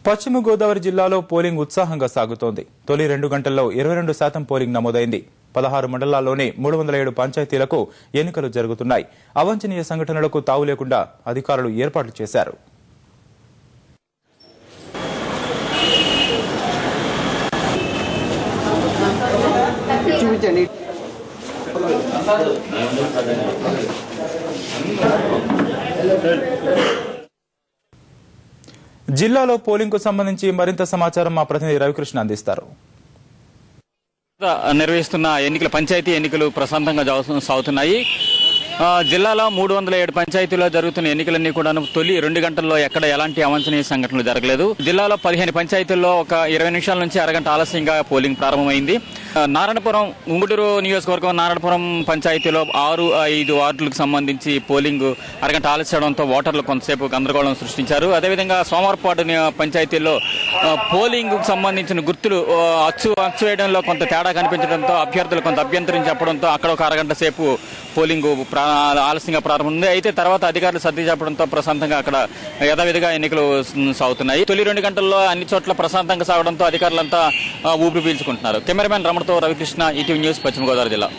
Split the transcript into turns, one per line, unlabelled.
పశ్చిమ గోదావరి జిల్లాలో పోలింగ్ ఉత్సాహంగా సాగుతోంది. తొలి 2 గంటల్లో 22% పోలింగ్ నమోదైంది. 16 మండలాల్లోని 307 పంచాయతీలకు ఎన్నికలు జరుగుతున్నాయి. అవాంఛనీయ సంఘటనలకు తావు లేకుండా అధికారులు ఏర్పాట్లు చేశారు. జిల్లాలో పోలింగ్ కు సంబంధించి మరింత సమాచారం మా ప్రతినిధి రవికృష్ణ అందిస్తారు.
నిర్వహిస్తున్న ఎన్నికల పంచాయతీ ఎన్నికలు ప్రశాంతంగా సాగుతున్నాయి. జిల్లాలో 307 పంచాయతీలో జరుగుతున్న ఎన్నికలన్నీ కూడా తొలి 2 గంటల్లో ఎక్కడ ఎలాంటి అవాంఛనీయ సంఘటనలు జరగలేదు. జిల్లాలో 15 పంచాయతీల్లో ఒక 20 నిమిషాల నుంచి అరగంట ఆలస్యంగా పోలింగ్ ప్రారంభమైంది. నారాయణపురం ఉంగుటూరు నియోజకవర్గం నారాయణపురం పంచాయతీలో 6-5 వార్డులకు సంబంధించి పోలింగ్ అరగంట ఆలస్యడంతో ఓటర్లు కొంతసేపు గందరగోళం సృష్టించారు. అదేవిధంగా సోమవారపాడు పంచాయతీలో పోలింగ్ కు సంబంధించిన గుర్తులు అచ్చు వేయడంలో కొంత తేడా కనిపించడంతో అభ్యర్థులు కొంత అభ్యంతరం చెప్పడంతో అక్కడ ఒక అరగంట సేపు పోలింగ్ ఆలస్యంగా ప్రారంభమైంది. అయితే తర్వాత అధికారులు సర్ది చెప్పడంతో ప్రశాంతంగా అక్కడ యథావిధిగా ఎన్నికలు సాగుతున్నాయి. తొలి 2 గంటల్లో అన్ని చోట్ల ప్రశాంతంగా సాగడంతో అధికారులంతా ఊపిరి పీల్చుకుంటున్నారు. కెమెరామెన్ రమణతో రవికృష్ణ, ఈటీవీ న్యూస్, పశ్చిమ గోదావరి జిల్లా.